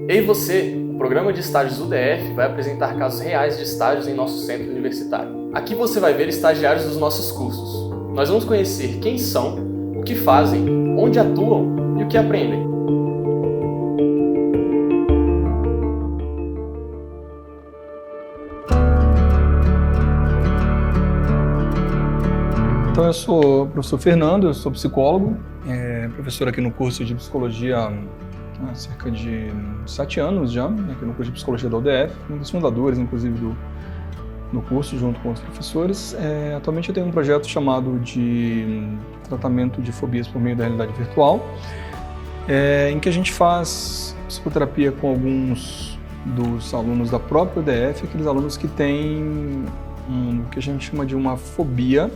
Ei você, o programa de estágios UDF vai apresentar casos reais de estágios em nosso centro universitário. Aqui você vai ver estagiários dos nossos cursos. Nós vamos conhecer quem são, o que fazem, onde atuam e o que aprendem. Então eu sou o professor Fernando, eu sou psicólogo, professor aqui no curso de Psicologia há cerca de 7 anos já, aqui no curso de Psicologia da UDF, um dos fundadores, inclusive, do curso, junto com outros professores. Atualmente eu tenho um projeto chamado de tratamento de fobias por meio da realidade virtual, em que a gente faz psicoterapia com alguns dos alunos da própria UDF, aqueles alunos que têm o que a gente chama de uma fobia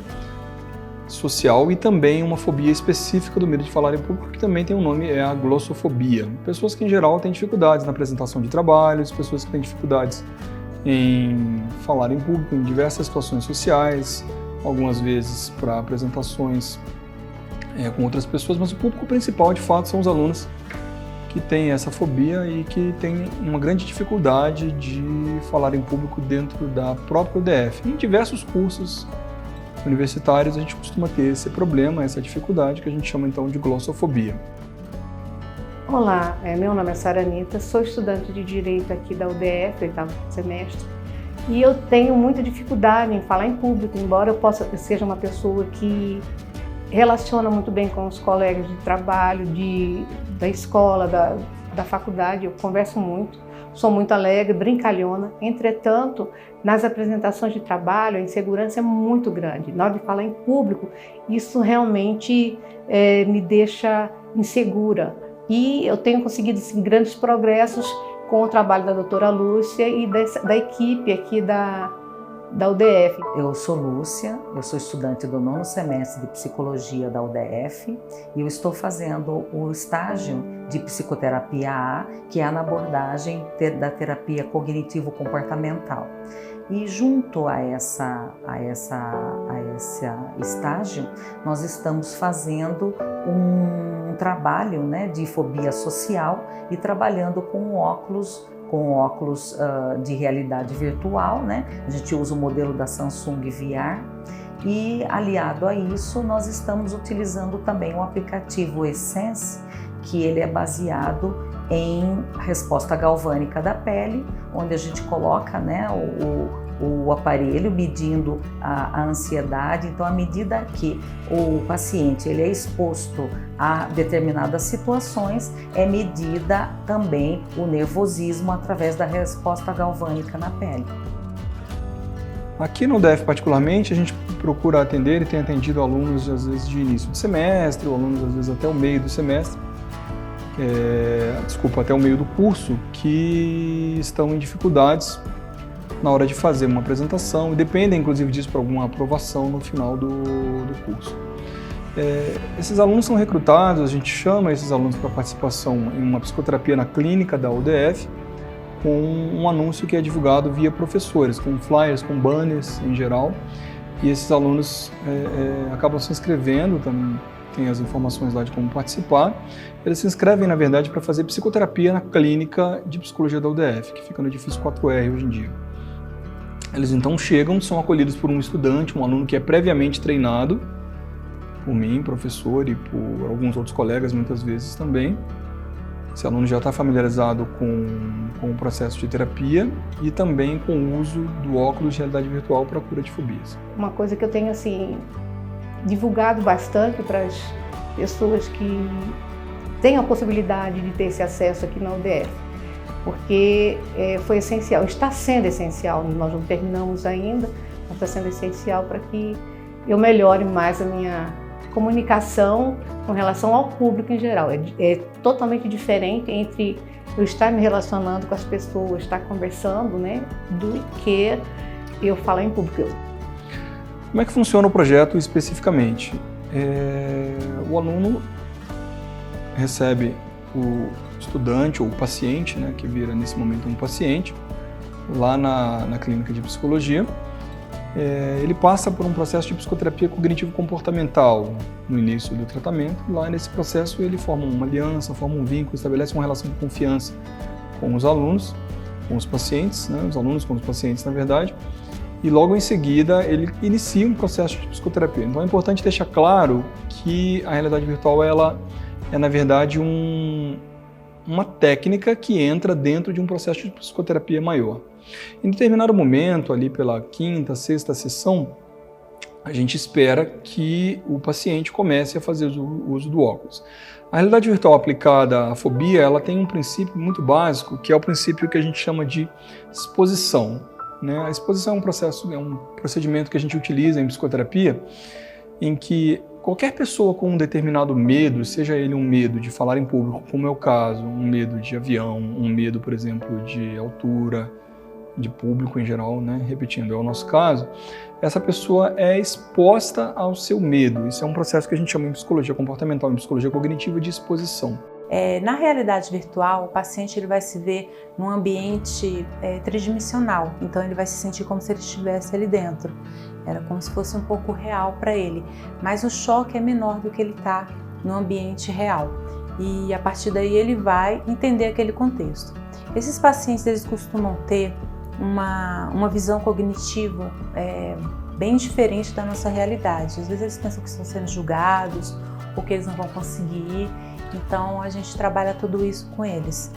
social e também uma fobia específica do medo de falar em público, que também tem um nome, é a glossofobia. Pessoas que, em geral, têm dificuldades na apresentação de trabalhos, pessoas que têm dificuldades em falar em público, em diversas situações sociais, algumas vezes para apresentações com outras pessoas, mas o público principal, de fato, são os alunos que têm essa fobia e que têm uma grande dificuldade de falar em público dentro da própria UDF. Em diversos cursos universitários a gente costuma ter esse problema, essa dificuldade que a gente chama então de glossofobia. Olá, meu nome é Sara Anitta, sou estudante de Direito aqui da UDF, 8º semestre, e eu tenho muita dificuldade em falar em público, embora eu seja uma pessoa que relaciona muito bem com os colegas de trabalho, da escola, da faculdade, eu converso muito, sou muito alegre, brincalhona. Entretanto, nas apresentações de trabalho, a insegurança é muito grande. Na hora de falar em público, isso realmente me deixa insegura. E eu tenho conseguido grandes progressos com o trabalho da doutora Lúcia e da equipe aqui da UDF. Eu sou Lúcia, eu sou estudante do 9º semestre de Psicologia da UDF e eu estou fazendo o estágio de Psicoterapia A, que é na abordagem da terapia cognitivo-comportamental. E junto a esse estágio, nós estamos fazendo um trabalho, né, de fobia social e trabalhando com óculos de realidade virtual, né? A gente usa o modelo da Samsung VR e, aliado a isso, nós estamos utilizando também o aplicativo Essence, que ele é baseado em resposta galvânica da pele, onde a gente coloca, né, o aparelho medindo a ansiedade. Então, à medida que o paciente ele é exposto a determinadas situações, é medida também o nervosismo através da resposta galvânica na pele. Aqui no UDF, particularmente, a gente procura atender e tem atendido alunos, às vezes, de início de semestre, ou alunos, às vezes, até o meio do semestre, até o meio do curso, que estão em dificuldades na hora de fazer uma apresentação e dependem, inclusive, disso para alguma aprovação no final do curso. Esses alunos são recrutados, a gente chama esses alunos para participação em uma psicoterapia na clínica da UDF, com um anúncio que é divulgado via professores, com flyers, com banners em geral, e esses alunos acabam se inscrevendo, também tem as informações lá de como participar. Eles se inscrevem, na verdade, para fazer psicoterapia na clínica de psicologia da UDF, que fica no edifício 4R hoje em dia. Eles então chegam, são acolhidos por um estudante, um aluno que é previamente treinado, por mim, professor, e por alguns outros colegas, muitas vezes também. Esse aluno já está familiarizado com o processo de terapia e também com o uso do óculos de realidade virtual para a cura de fobias. Uma coisa que eu tenho divulgado bastante para as pessoas que têm a possibilidade de ter esse acesso aqui na UDF, porque foi essencial, está sendo essencial, nós não terminamos ainda, mas está sendo essencial para que eu melhore mais a minha comunicação com relação ao público em geral. É totalmente diferente entre eu estar me relacionando com as pessoas, estar conversando, né, do que eu falar em público. Como é que funciona o projeto especificamente? O aluno recebe o estudante ou o paciente, né, que vira nesse momento um paciente, lá na clínica de psicologia. Ele passa por um processo de psicoterapia cognitivo-comportamental no início do tratamento. Lá nesse processo ele forma uma aliança, forma um vínculo, estabelece uma relação de confiança com os alunos, com os pacientes, né, os alunos com os pacientes, na verdade, e logo em seguida ele inicia um processo de psicoterapia. Então é importante deixar claro que a realidade virtual ela é, na verdade, uma técnica que entra dentro de um processo de psicoterapia maior. Em determinado momento, ali pela 5ª, 6ª sessão, a gente espera que o paciente comece a fazer o uso do óculos. A realidade virtual aplicada à fobia, ela tem um princípio muito básico, que é o princípio que a gente chama de exposição, né? A exposição é um procedimento que a gente utiliza em psicoterapia, em que qualquer pessoa com um determinado medo, seja ele um medo de falar em público, como é o caso, um medo de avião, um medo, por exemplo, de altura, de público em geral, né? Repetindo, é o nosso caso, essa pessoa é exposta ao seu medo. Isso é um processo que a gente chama em psicologia comportamental, em psicologia cognitiva, de exposição. Na realidade virtual, o paciente ele vai se ver num ambiente tridimensional, então ele vai se sentir como se ele estivesse ali dentro. Era como se fosse um pouco real para ele, mas o choque é menor do que ele está no ambiente real. E a partir daí ele vai entender aquele contexto. Esses pacientes eles costumam ter uma visão cognitiva bem diferente da nossa realidade. Às vezes eles pensam que estão sendo julgados ou que eles não vão conseguir. Então a gente trabalha tudo isso com eles.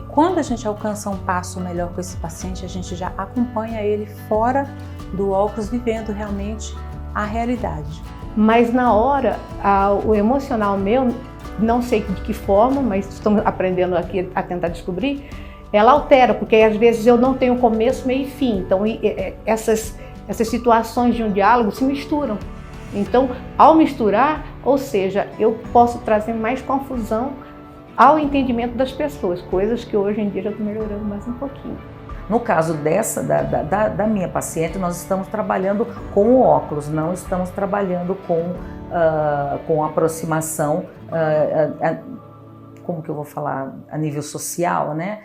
Quando a gente alcança um passo melhor com esse paciente, a gente já acompanha ele fora do óculos, vivendo realmente a realidade. Mas na hora, o emocional meu, não sei de que forma, mas estamos aprendendo aqui a tentar descobrir, ela altera, porque às vezes eu não tenho começo, meio e fim. Então essas situações de um diálogo se misturam. Então, ao misturar, ou seja, eu posso trazer mais confusão ao entendimento das pessoas, coisas que hoje em dia já estou melhorando mais um pouquinho. No caso da minha paciente, nós estamos trabalhando com o óculos, não estamos trabalhando com aproximação, como que eu vou falar, a nível social, né?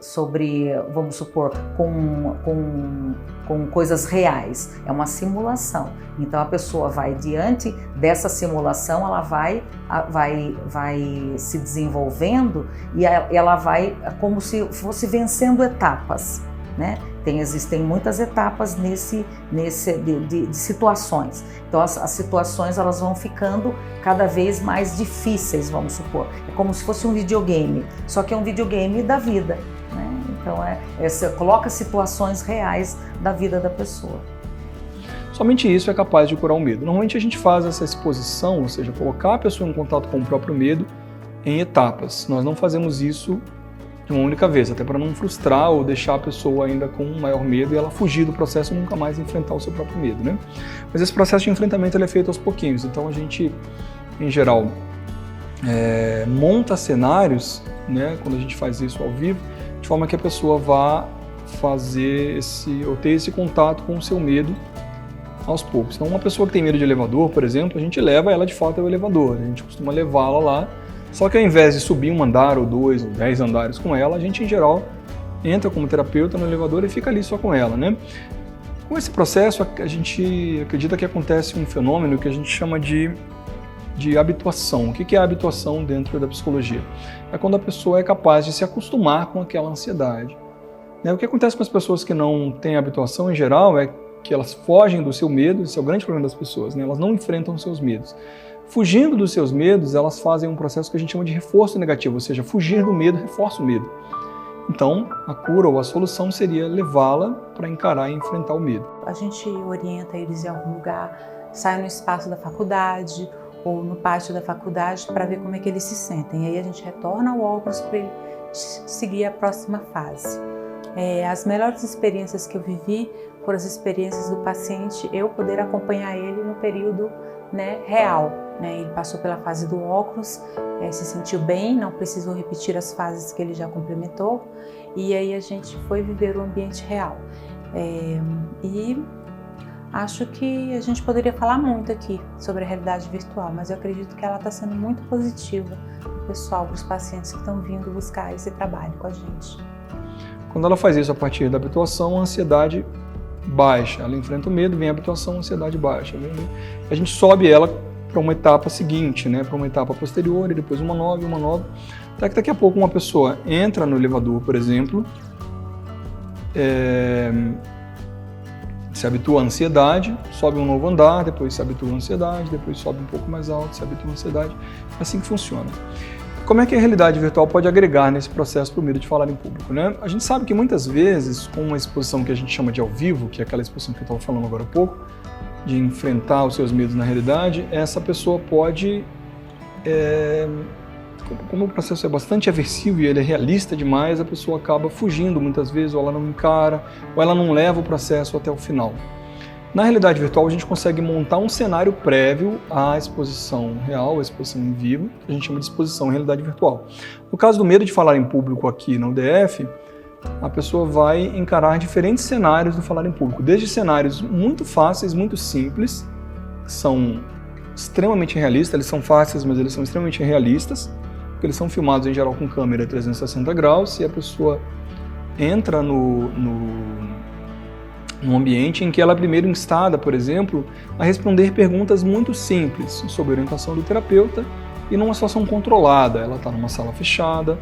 Sobre, vamos supor, com coisas reais. É uma simulação. Então a pessoa vai diante dessa simulação, ela vai se desenvolvendo e ela vai como se fosse vencendo etapas, né? Existem muitas etapas de situações. Então as situações elas vão ficando cada vez mais difíceis, vamos supor. É como se fosse um videogame, só que é um videogame da vida, né? Então você coloca situações reais da vida da pessoa. Somente isso é capaz de curar o medo. Normalmente a gente faz essa exposição, ou seja, colocar a pessoa em contato com o próprio medo em etapas. Nós não fazemos isso de uma única vez, até para não frustrar ou deixar a pessoa ainda com maior medo e ela fugir do processo e nunca mais enfrentar o seu próprio medo, né? Mas esse processo de enfrentamento ele é feito aos pouquinhos, então a gente, em geral, monta cenários, né, quando a gente faz isso ao vivo, de forma que a pessoa vá ter esse contato com o seu medo aos poucos. Então, uma pessoa que tem medo de elevador, por exemplo, a gente leva ela de fato ao elevador, a gente costuma levá-la lá. Só que ao invés de subir um andar, ou 2, ou 10 andares com ela, a gente, em geral, entra como terapeuta no elevador e fica ali só com ela, né? Com esse processo, a gente acredita que acontece um fenômeno que a gente chama de habituação. O que é a habituação dentro da psicologia? É quando a pessoa é capaz de se acostumar com aquela ansiedade. O que acontece com as pessoas que não têm habituação, em geral, é que elas fogem do seu medo. Esse é o grande problema das pessoas, né? Elas não enfrentam os seus medos. Fugindo dos seus medos, elas fazem um processo que a gente chama de reforço negativo, ou seja, fugir do medo reforça o medo. Então, a cura ou a solução seria levá-la para encarar e enfrentar o medo. A gente orienta eles em algum lugar, sai no espaço da faculdade ou no pátio da faculdade para ver como é que eles se sentem. E aí a gente retorna o óculos para ele seguir a próxima fase. As melhores experiências que eu vivi foram as experiências do paciente, eu poder acompanhar ele no período, né, real. Ele passou pela fase do óculos, se sentiu bem, não precisou repetir as fases que ele já complementou, e aí a gente foi viver o ambiente real. E acho que a gente poderia falar muito aqui sobre a realidade virtual, mas eu acredito que ela está sendo muito positiva para o pessoal, para os pacientes que estão vindo buscar esse trabalho com a gente. Quando ela faz isso a partir da habituação, a ansiedade baixa. Ela enfrenta o medo, vem a habituação, a ansiedade baixa. A gente sobe ela para uma etapa seguinte, né, para uma etapa posterior, e depois uma nova, até que daqui a pouco uma pessoa entra no elevador, por exemplo, se habitua à ansiedade, sobe um novo andar, depois se habitua à ansiedade, depois sobe um pouco mais alto, se habitua à ansiedade. É assim que funciona. Como é que a realidade virtual pode agregar nesse processo para o medo de falar em público, né? A gente sabe que muitas vezes, com uma exposição que a gente chama de ao vivo, que é aquela exposição que eu estava falando agora há pouco, de enfrentar os seus medos na realidade, essa pessoa pode, como o processo é bastante aversivo e ele é realista demais, a pessoa acaba fugindo muitas vezes, ou ela não encara, ou ela não leva o processo até o final. Na realidade virtual, a gente consegue montar um cenário prévio à exposição real, à exposição em vivo, que a gente chama de exposição em realidade virtual. No caso do medo de falar em público aqui na UDF, a pessoa vai encarar diferentes cenários do falar em público, desde cenários muito fáceis, muito simples, que são extremamente realistas, eles são fáceis, mas eles são extremamente realistas, porque eles são filmados em geral com câmera 360 graus, e a pessoa entra num ambiente em que ela é primeiro instada, por exemplo, a responder perguntas muito simples sobre a orientação do terapeuta e numa situação controlada. Ela está numa sala fechada,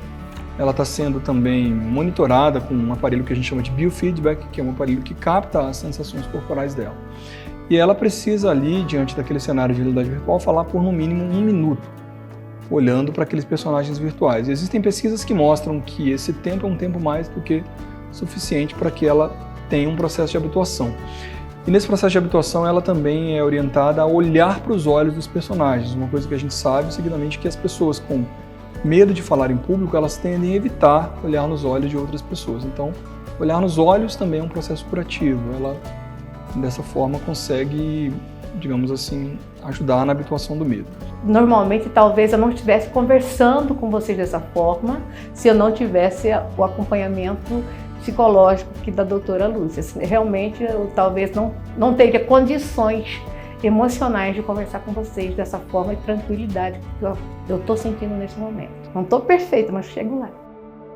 ela está sendo também monitorada com um aparelho que a gente chama de biofeedback, que é um aparelho que capta as sensações corporais dela. E ela precisa ali, diante daquele cenário de realidade virtual, falar por no mínimo 1 minuto, olhando para aqueles personagens virtuais. E existem pesquisas que mostram que esse tempo é um tempo mais do que suficiente para que ela tenha um processo de habituação. E nesse processo de habituação ela também é orientada a olhar para os olhos dos personagens, uma coisa que a gente sabe seguidamente que as pessoas com medo de falar em público, elas tendem a evitar olhar nos olhos de outras pessoas. Então, olhar nos olhos também é um processo curativo. Ela, dessa forma, consegue, digamos assim, ajudar na habituação do medo. Normalmente, talvez eu não estivesse conversando com vocês dessa forma se eu não tivesse o acompanhamento psicológico aqui da doutora Lúcia. Realmente, eu talvez não teria condições emocionais de conversar com vocês dessa forma e tranquilidade que eu estou sentindo nesse momento. Não estou perfeita, mas chego lá.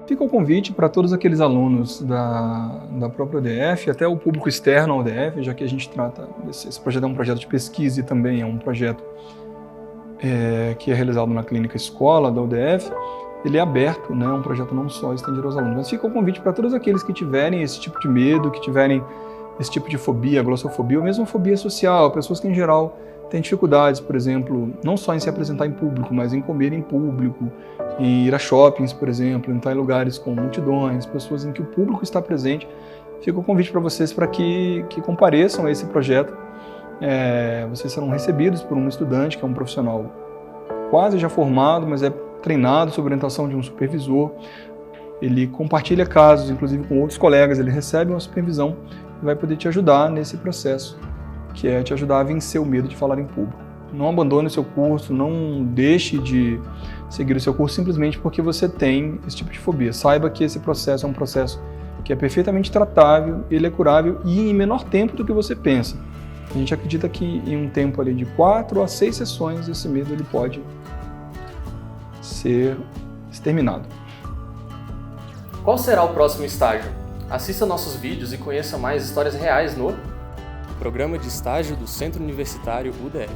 Fica o convite para todos aqueles alunos da própria UDF, até o público externo à UDF, já que a gente trata, esse projeto é um projeto de pesquisa e também é um projeto que é realizado na clínica escola da UDF. Ele é aberto, né? Um projeto não só estendido aos alunos, mas fica o convite para todos aqueles que tiverem esse tipo de medo, que tiverem esse tipo de fobia, glossofobia, ou mesmo fobia social, pessoas que em geral têm dificuldades, por exemplo, não só em se apresentar em público, mas em comer em público, em ir a shoppings, por exemplo, em estar em lugares com multidões, pessoas em que o público está presente. Fica o convite para vocês para que compareçam a esse projeto. Vocês serão recebidos por um estudante que é um profissional quase já formado, mas é treinado sob orientação de um supervisor. Ele compartilha casos, inclusive com outros colegas, ele recebe uma supervisão e vai poder te ajudar nesse processo, que é te ajudar a vencer o medo de falar em público. Não abandone o seu curso, não deixe de seguir o seu curso simplesmente porque você tem esse tipo de fobia. Saiba que esse processo é um processo que é perfeitamente tratável, ele é curável e em menor tempo do que você pensa. A gente acredita que em um tempo ali de 4 a 6 sessões, esse medo ele pode ser exterminado. Qual será o próximo estágio? Assista nossos vídeos e conheça mais histórias reais no Programa de Estágio do Centro Universitário UDF.